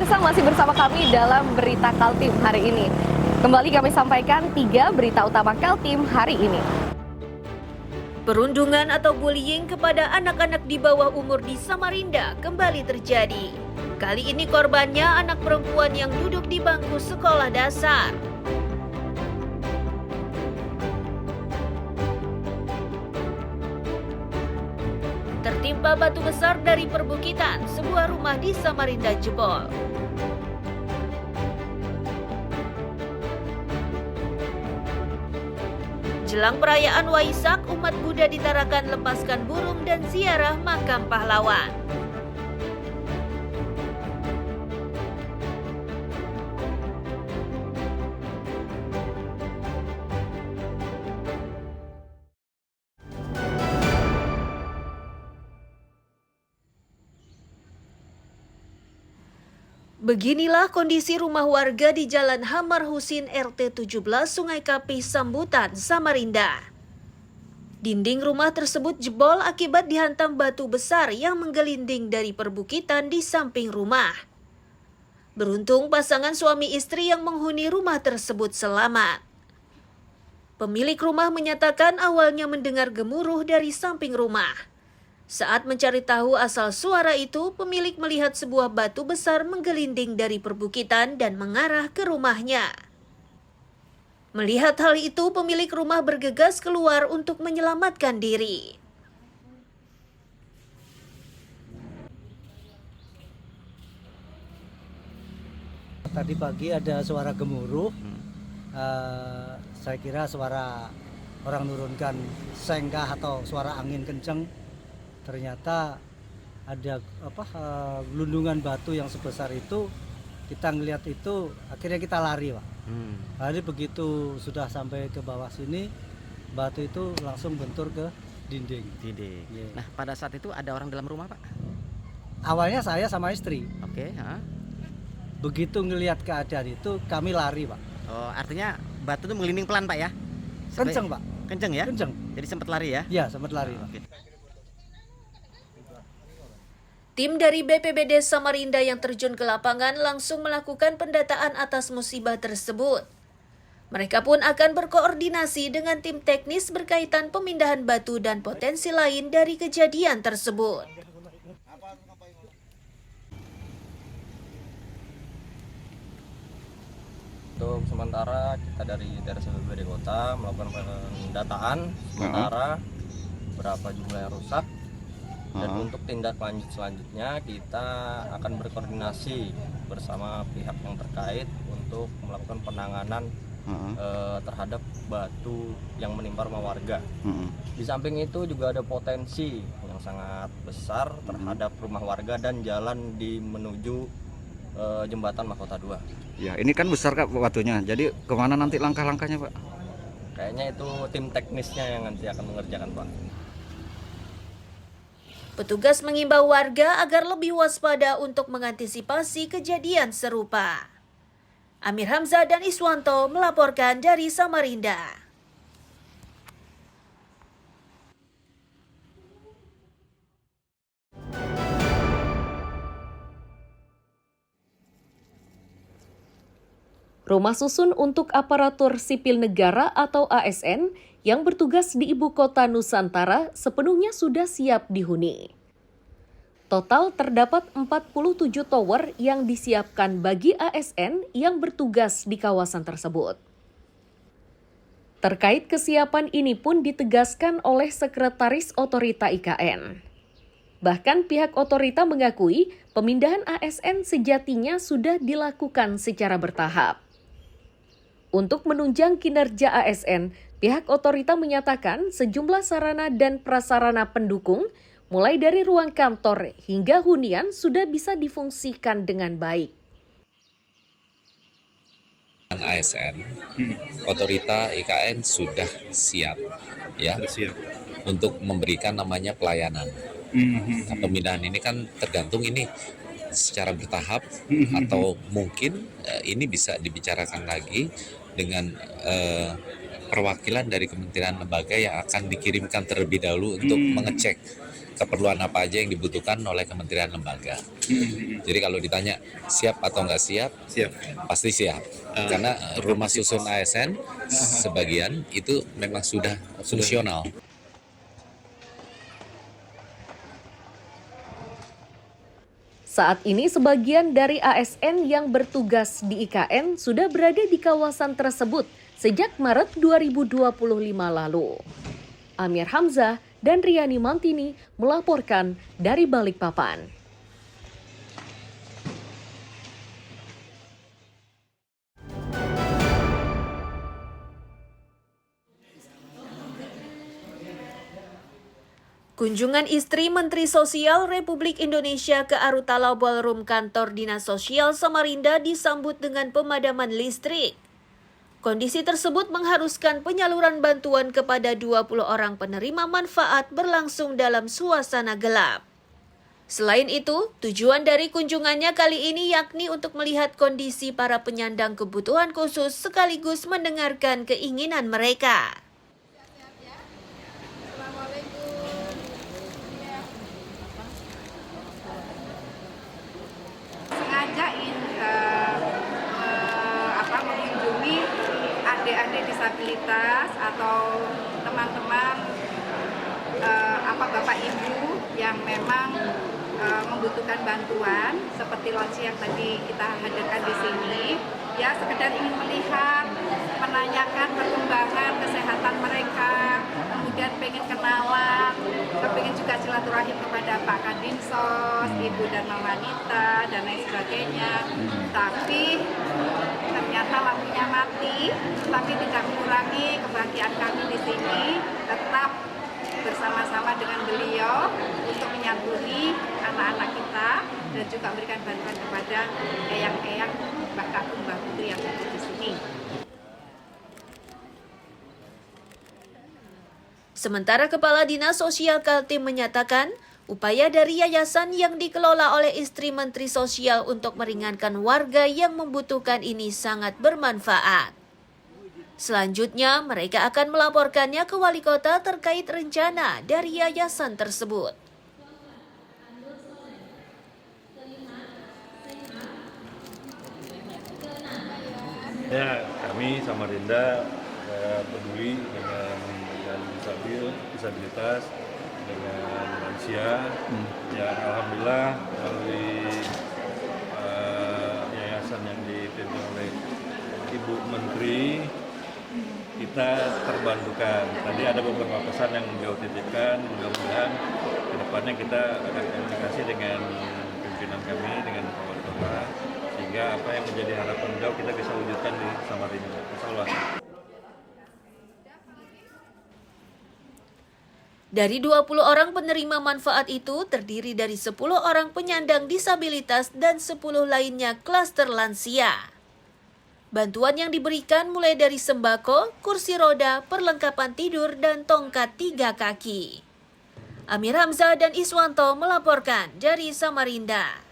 pemirsa masih bersama kami dalam Berita Kaltim hari ini. Kembali kami sampaikan 3 berita utama Kaltim hari ini. Perundungan atau bullying kepada anak-anak di bawah umur di Samarinda kembali terjadi. Kali ini korbannya anak perempuan yang duduk di bangku sekolah dasar. Tertimpa batu besar dari perbukitan, sebuah rumah di Samarinda jebol. Jelang perayaan Waisak, umat Buddha di Tarakan lepaskan burung dan ziarah makam pahlawan. Beginilah kondisi rumah warga di Jalan Hamar Husin RT 17 Sungai Kapih Sambutan, Samarinda. Dinding rumah tersebut jebol akibat dihantam batu besar yang menggelinding dari perbukitan di samping rumah. Beruntung pasangan suami istri yang menghuni rumah tersebut selamat. Pemilik rumah menyatakan awalnya mendengar gemuruh dari samping rumah. Saat mencari tahu asal suara itu, pemilik melihat sebuah batu besar menggelinding dari perbukitan dan mengarah ke rumahnya. Melihat hal itu, pemilik rumah bergegas keluar untuk menyelamatkan diri. Tadi pagi ada suara gemuruh, saya kira suara orang nurunkan sengkah atau suara angin kencang. Ternyata ada gelundungan batu yang sebesar itu. Kita ngelihat itu, akhirnya kita lari, Pak. Lari begitu sudah sampai ke bawah sini, batu itu langsung bentur ke dinding. Yeah. Nah, pada saat itu ada orang dalam rumah, Pak? Awalnya saya sama istri. Oke. Begitu ngelihat keadaan itu, kami lari, Pak. Oh, artinya batu itu menggelinding pelan, Pak ya? Kenceng, Pak. Kenceng ya? Kenceng. Jadi sempat lari ya? Ya, sempat lari, Pak. Oke. Tim dari BPBD Samarinda yang terjun ke lapangan langsung melakukan pendataan atas musibah tersebut. Mereka pun akan berkoordinasi dengan tim teknis berkaitan pemindahan batu dan potensi lain dari kejadian tersebut. Untuk sementara kita dari BPBD Kota melakukan pendataan sementara berapa jumlah yang rusak. Dan untuk tindak lanjut selanjutnya kita akan berkoordinasi bersama pihak yang terkait untuk melakukan penanganan terhadap batu yang menimpa rumah warga. Di samping itu juga ada potensi yang sangat besar terhadap rumah warga dan jalan menuju jembatan Mahkota 2. Ya, ini kan besar Kak batunya. Jadi kemana nanti langkah-langkahnya, Pak? Kayaknya itu tim teknisnya yang nanti akan mengerjakan, Pak. Petugas mengimbau warga agar lebih waspada untuk mengantisipasi kejadian serupa. Amir Hamzah dan Iswanto melaporkan dari Samarinda. Rumah susun untuk aparatur sipil negara atau ASN yang bertugas di ibu kota Nusantara sepenuhnya sudah siap dihuni. Total terdapat 47 tower yang disiapkan bagi ASN yang bertugas di kawasan tersebut. Terkait kesiapan ini pun ditegaskan oleh Sekretaris Otorita IKN. Bahkan pihak otorita mengakui pemindahan ASN sejatinya sudah dilakukan secara bertahap. Untuk menunjang kinerja ASN, pihak otorita menyatakan sejumlah sarana dan prasarana pendukung, mulai dari ruang kantor hingga hunian sudah bisa difungsikan dengan baik. ASN, otorita IKN sudah siap, ya, untuk memberikan namanya pelayanan. Nah, pemindahan ini kan tergantung ini secara bertahap atau mungkin ini bisa dibicarakan lagi dengan perwakilan dari kementerian lembaga yang akan dikirimkan terlebih dahulu untuk mengecek keperluan apa aja yang dibutuhkan oleh kementerian lembaga. Jadi kalau ditanya siap atau nggak siap, pasti siap. Karena rumah susun ASN sebagian itu memang sudah fungsional. Saat ini sebagian dari ASN yang bertugas di IKN sudah berada di kawasan tersebut sejak Maret 2025 lalu. Amir Hamzah dan Riani Mantini melaporkan dari Balikpapan. Kunjungan istri Menteri Sosial Republik Indonesia ke Arutala Ballroom Kantor Dinas Sosial Samarinda disambut dengan pemadaman listrik. Kondisi tersebut mengharuskan penyaluran bantuan kepada 20 orang penerima manfaat berlangsung dalam suasana gelap. Selain itu, tujuan dari kunjungannya kali ini yakni untuk melihat kondisi para penyandang kebutuhan khusus sekaligus mendengarkan keinginan mereka. Mengunjungi adik-adik disabilitas atau teman-teman bapak ibu yang memang membutuhkan bantuan seperti lansia yang tadi kita hadirkan di sini, ya sekedar ingin melihat, menanyakan perkembangan kesehatan mereka, kemudian pengen kenalan, pengen juga silaturahim kepada Pak Kadinsos, Ibu Dharma Wanita dan lain sebagainya. Tapi ternyata lampunya mati, tapi tidak mengurangi kebahagiaan kami di sini, tetap bersama-sama dengan beliau untuk menyantuni anak-anak kita dan juga memberikan bantuan kepada eyang-eyang Mbak Kakung Mbak Putri yang ada di sini. Sementara Kepala Dinas Sosial Kaltim menyatakan, upaya dari yayasan yang dikelola oleh istri Menteri Sosial untuk meringankan warga yang membutuhkan ini sangat bermanfaat. Selanjutnya, mereka akan melaporkannya ke wali kota terkait rencana dari yayasan tersebut. Ya, kami Samarinda peduli dengan disabilitas, dengan lansia. Ya, alhamdulillah melalui yayasan yang dipimpin oleh Ibu Menteri, kita terbantukan. Tadi ada beberapa pesan yang beliau titipkan, mudah-mudahan kedepannya kita akan komunikasi dengan pimpinan kami, dengan Pak Wali Kota, sehingga apa yang menjadi harapan beliau kita bisa wujudkan di Samarinda. Insyaallah. Dari 20 orang penerima manfaat itu terdiri dari 10 orang penyandang disabilitas dan 10 lainnya klaster lansia. Bantuan yang diberikan mulai dari sembako, kursi roda, perlengkapan tidur, dan tongkat 3 kaki. Amir Hamzah dan Iswanto melaporkan dari Samarinda.